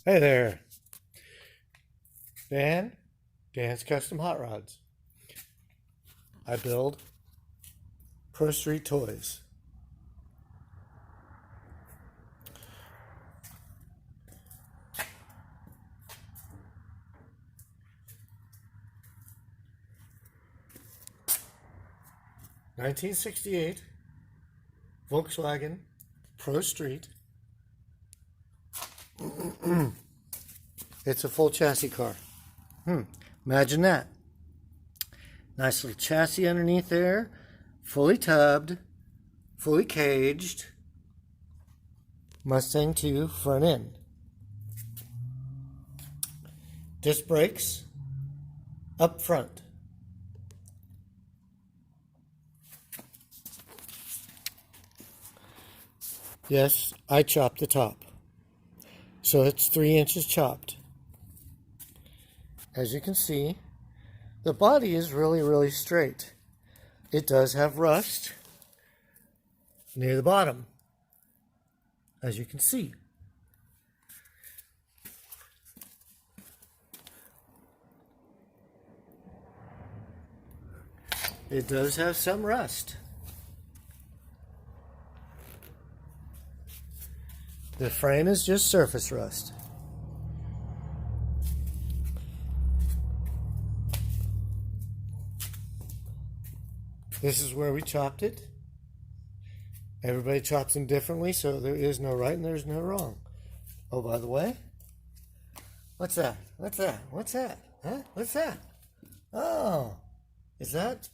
Hey there, Dan's Custom Hot Rods. I build Pro Street toys. (1968) Volkswagen Pro Street. It's a full chassis car. Imagine that. Nice little chassis underneath there, fully tubbed, fully caged. Mustang 2 front end. Disc brakes up front. Yes, I chopped the top. So it's 3 inches chopped. As you can see, the body is really straight. It does have rust near the bottom, as you can see. It does have some rust. The frame is just surface rust. This is where we chopped it. Everybody chops them differently, so there is no right and there's no wrong. Oh, by the way, what's that? What's that? What's that? Huh? What's that? Oh, is that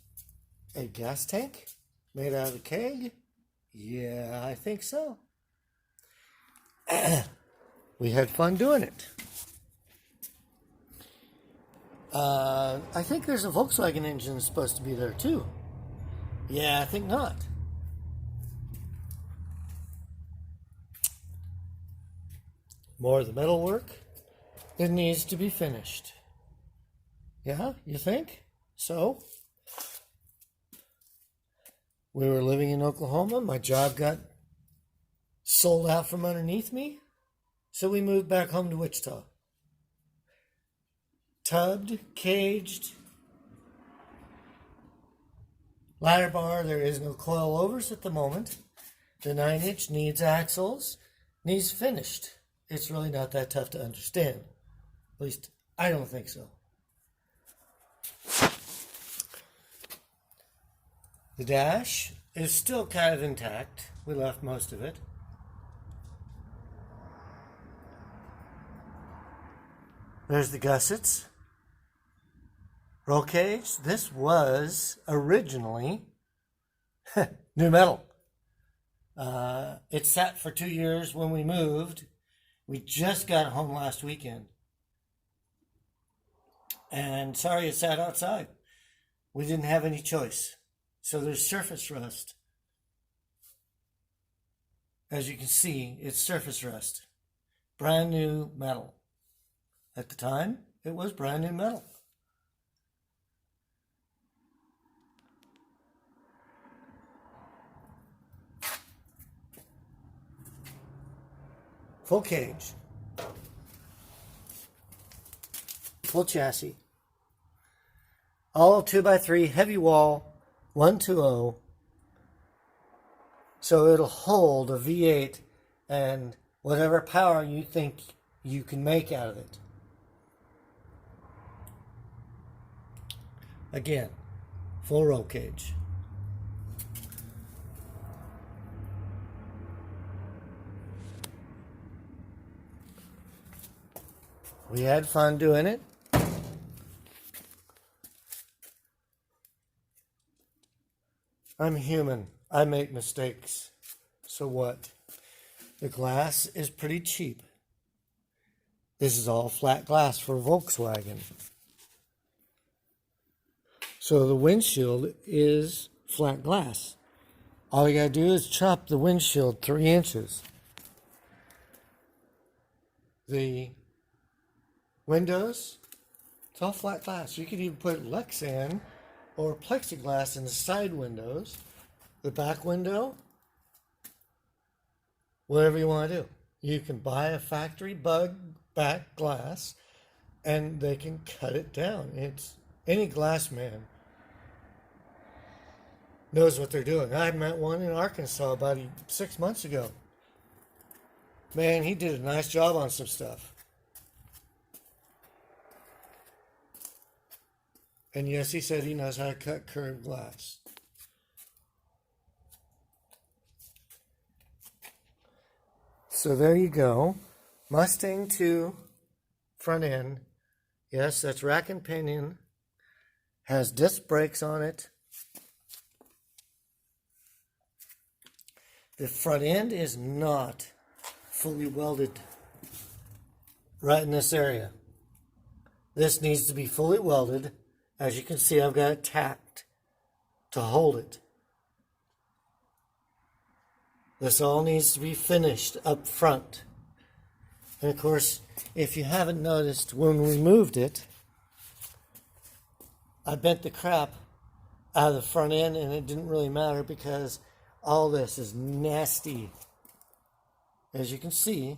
a gas tank made out of a keg? Yeah, I think so. We had fun doing it. I think there's a Volkswagen engine supposed to be there too. Yeah, I think not. More of the metal work. It needs to be finished. Yeah, you think? So, we were living in Oklahoma. My job got sold out from underneath me. So we moved back home to Wichita. Tubbed, caged, ladder bar. There is no coilovers at the moment. The 9-inch needs axles, needs finished. It's really not that tough to understand. At least I don't think so. The dash is still kind of intact. We left most of it. There's the gussets. Roll cage. This was originally new metal. It sat for 2 years when we moved. We just got home last weekend. And sorry it sat outside. We didn't have any choice. So there's surface rust. As you can see, it's surface rust. Brand new metal. At the time, it was brand new metal. Full cage. Full chassis. All 2x3 heavy wall 120. So it'll hold a V8 and whatever power you think you can make out of it. Again, full roll cage. We had fun doing it. I'm human. I make mistakes. So what? The glass is pretty cheap. This is all flat glass for Volkswagen. So the windshield is flat glass. All you gotta do is chop the windshield 3 inches. The windows, it's all flat glass. You could even put Lexan or plexiglass in the side windows. The back window, whatever you want to do. You can buy a factory bug back glass, and they can cut it down. It's any glass man knows what they're doing. I met one in Arkansas about 6 months ago. Man, he did a nice job on some stuff. And yes, he said he knows how to cut curved glass. So there you go. Mustang 2 front end. Yes, that's rack and pinion. Has disc brakes on it. The front end is not fully welded right in this area. This needs to be fully welded. As you can see, I've got it tacked to hold it. This all needs to be finished up front. And of course, if you haven't noticed, when we moved it, I bent the crap out of the front end, and it didn't really matter because all this is nasty. As you can see,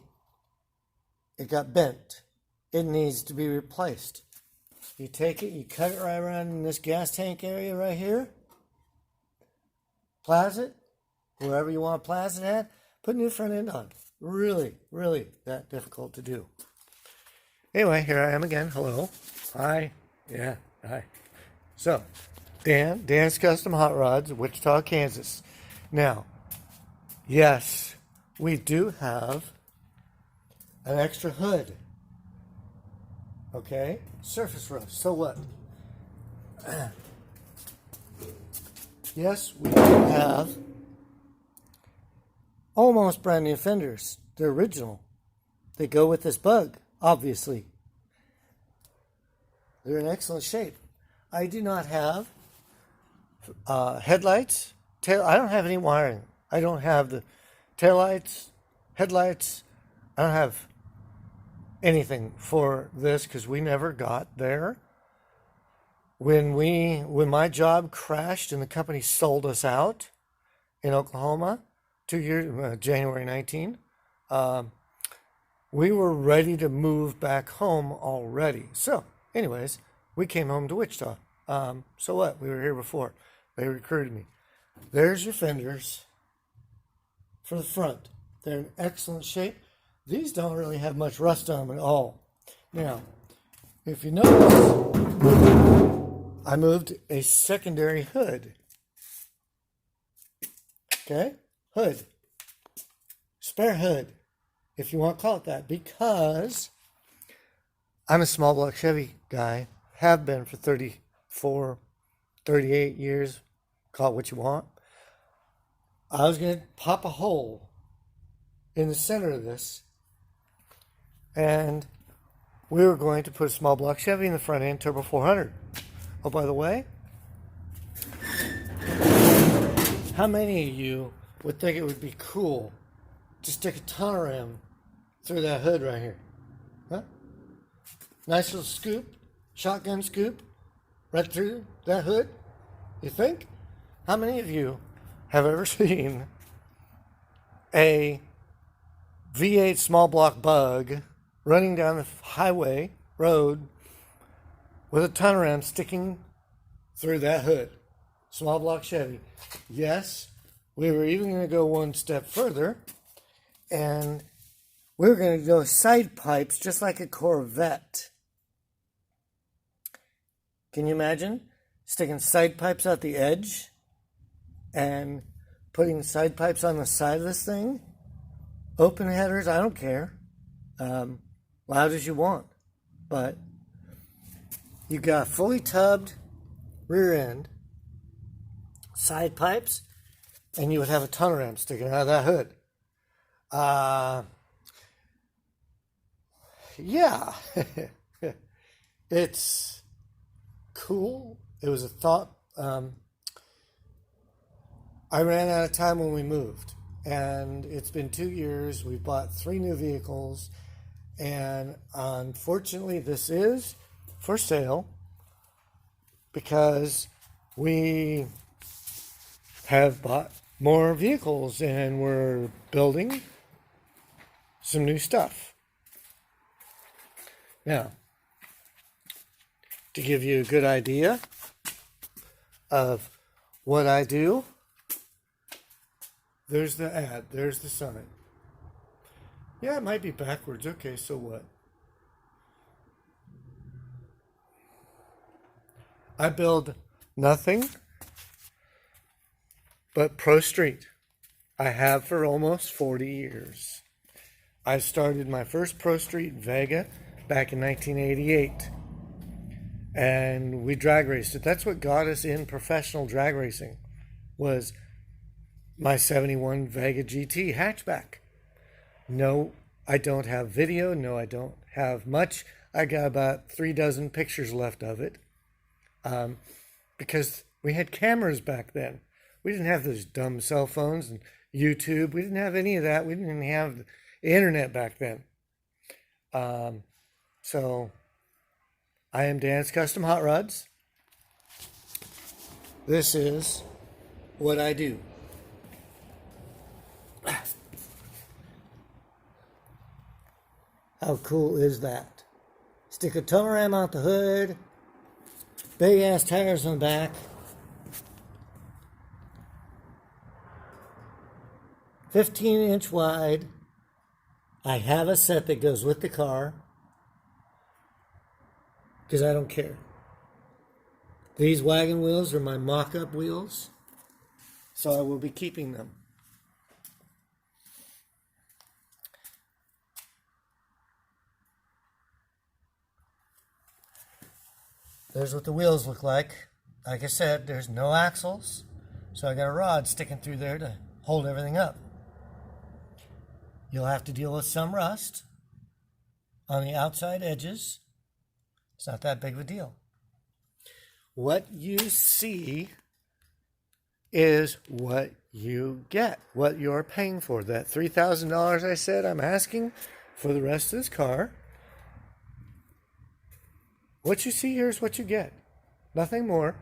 it got bent. It needs to be replaced. You take it, you cut it right around in this gas tank area right here. Plas it, wherever you want to plas it at. Put new front end on. Really, really that difficult to do. Anyway, here I am again. Hello. Hi. Yeah, hi. So, Dan's Custom Hot Rods, Wichita, Kansas. Now, yes, we do have an extra hood. Okay? Surface rust. So what? Yes, we do have almost brand new fenders. They're original. They go with this bug, obviously. They're in excellent shape. I do not have headlights. I don't have any wiring. I don't have the taillights, headlights. I don't have anything for this because we never got there. When my job crashed and the company sold us out in Oklahoma, 2 years, January 19, we were ready to move back home already. So, anyways, we came home to Wichita. So what? We were here before. They recruited me. There's your fenders for the front. They're in excellent shape. These don't really have much rust on them at all. Now, if you notice, I moved a secondary hood. Okay? Hood. Spare hood, if you want to call it that, because I'm a small block Chevy guy, have been for 34, 38 years, call it what you want. I was going to pop a hole in the center of this, and we were going to put a small block Chevy in the front end, Turbo 400. Oh, by the way, how many of you would think it would be cool to stick a tonner ram through that hood right here? Huh? Nice little scoop, shotgun scoop, right through that hood. You think? How many of you have ever seen a V8 small block bug running down the highway road with a tonner ram sticking through that hood? Small block Chevy. Yes, we were even going to go one step further, and we were going to go side pipes just like a Corvette. Can you imagine sticking side pipes out the edge and putting side pipes on the side of this thing? Open headers, I don't care. Loud as you want. But you got fully tubbed rear end, side pipes, and you would have a tonner ram sticking out of that hood. Yeah. It's cool. It was a thought. I ran out of time when we moved, and it's been 2 years. We bought 3 new vehicles, and unfortunately this is for sale because we have bought more vehicles and we're building some new stuff. Now, to give you a good idea of what I do, there's the ad, there's the sign. Yeah, it might be backwards. Okay, so what? I build nothing but Pro Street. I have for almost 40 years. I started my first Pro Street Vega back in 1988. And we drag raced it. That's what got us in professional drag racing, was my 71 Vega GT hatchback. No, I don't have video. No, I don't have much. I got about 3 pictures left of it. Because we had cameras back then. We didn't have those dumb cell phones and YouTube. We didn't have any of that. We didn't even have the internet back then. So I am Dan's Custom Hot Rods. This is what I do. How cool is that? Stick a tunnel ram out the hood. Big ass tires on the back. 15-inch wide. I have a set that goes with the car because I don't care. These wagon wheels are my mock-up wheels, so I will be keeping them. There's what the wheels look like. Like I said, there's no axles, so I got a rod sticking through there to hold everything up. You'll have to deal with some rust on the outside edges. It's not that big of a deal. What you see is what you get, what you're paying for. That $3,000 I said I'm asking for the rest of this car. What you see here is what you get. Nothing more,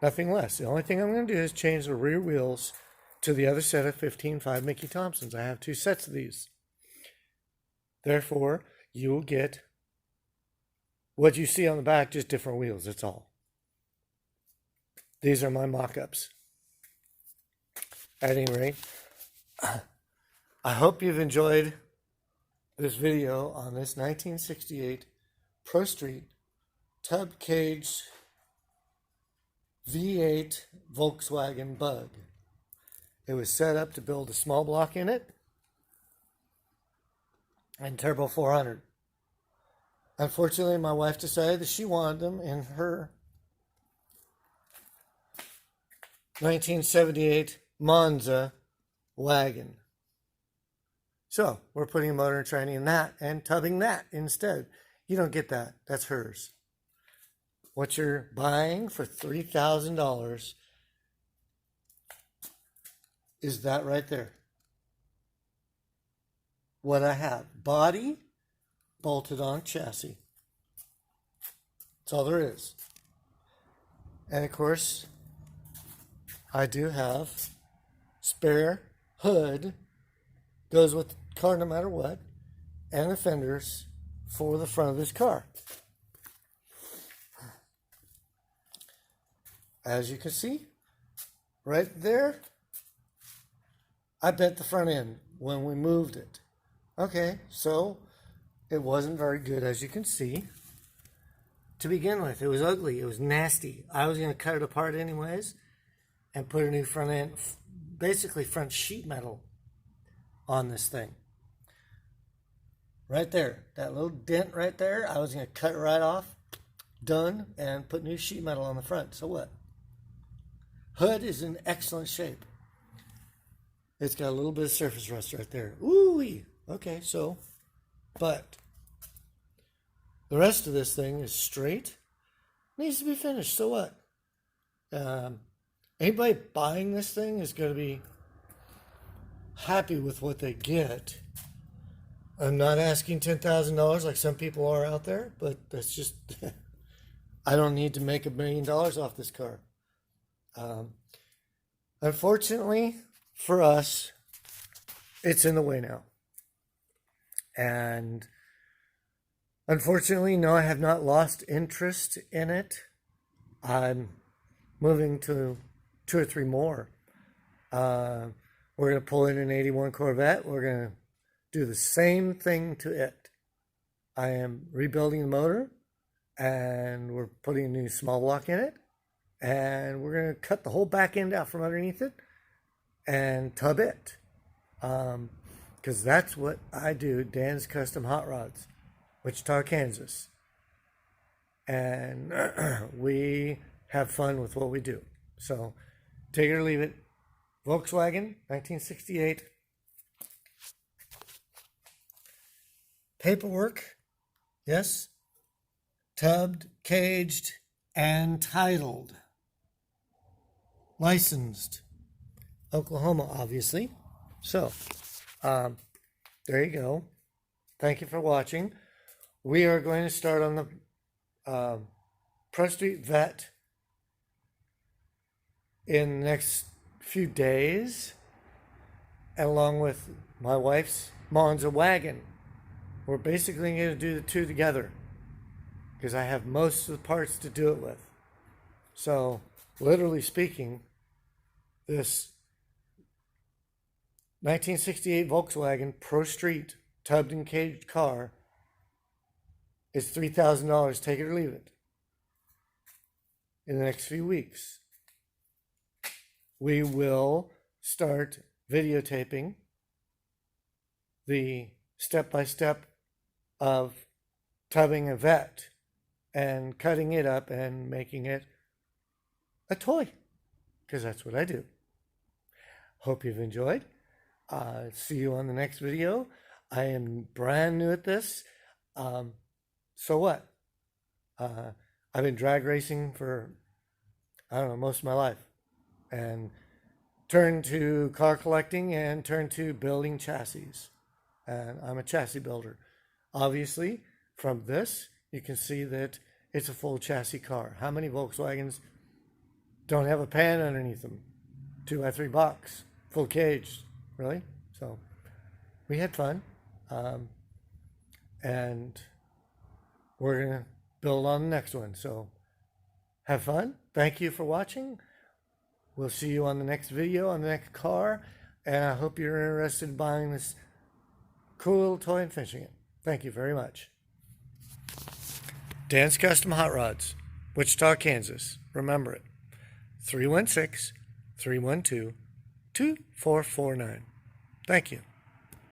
nothing less. The only thing I'm going to do is change the rear wheels to the other set of 15.5 Mickey Thompsons. I have 2 sets of these. Therefore, you will get what you see on the back, just different wheels, that's all. These are my mock-ups. At any rate, I hope you've enjoyed this video on this 1968 Pro Street Tub Cage V8 Volkswagen Bug. It was set up to build a small block in it and Turbo 400. Unfortunately, my wife decided that she wanted them in her 1978 Monza wagon. So we're putting a motor and tranny in that and tubbing that instead. You don't get that. That's hers. What you're buying for $3,000 is that right there. What I have. Body bolted on chassis. That's all there is. And of course, I do have spare hood, goes with the car no matter what, and the fenders for the front of this car. As you can see, right there, I bent the front end when we moved it. Okay, so it wasn't very good, as you can see. To begin with, it was ugly. It was nasty. I was going to cut it apart anyways and put a new front end, basically front sheet metal on this thing. Right there, that little dent right there, I was going to cut it right off, done, and put new sheet metal on the front. So what? Hood is in excellent shape. It's got a little bit of surface rust right there. Ooh-wee. Okay, so, but the rest of this thing is straight. Needs to be finished. So what? Anybody buying this thing is going to be happy with what they get. I'm not asking $10,000 like some people are out there, but that's just, I don't need to make $1 million off this car. Unfortunately for us, it's in the way now. And Unfortunately, no, I have not lost interest in it. I'm moving to 2 or 3 more. We're going to pull in an 81 Corvette. We're going to do the same thing to it. I am rebuilding the motor, and we're putting a new small block in it, and we're going to cut the whole back end out from underneath it and tub it, because that's what I do. Dan's Custom Hot Rods, Wichita, Kansas, and we have fun with what we do. So take it or leave it. Volkswagen 1968. Paperwork, yes. Tubbed, caged, and titled. Licensed. Oklahoma, obviously. So, there you go. Thank you for watching. We are going to start on the Pro Street Vet in the next few days, along with my wife's Monza wagon. We're basically going to do the two together because I have most of the parts to do it with. So, literally speaking, this 1968 Volkswagen Pro Street tubbed and caged car is $3,000. Take it or leave it. In the next few weeks, we will start videotaping the step-by-step of tubbing a Vet and cutting it up and making it a toy, because that's what I do. Hope you've enjoyed. See you on the next video. I am brand new at this. So what? I've been drag racing for, I don't know, most of my life. And turned to car collecting and turned to building chassis. And I'm a chassis builder. Obviously, from this, you can see that it's a full chassis car. How many Volkswagens don't have a pan underneath them? 2x3 box, full cage, really? So we had fun. And we're going to build on the next one. So have fun. Thank you for watching. We'll see you on the next video, on the next car. And I hope you're interested in buying this cool little toy and finishing it. Thank you very much. Dan's Custom Hot Rods, Wichita, Kansas. Remember it. 316-312-2449. Thank you.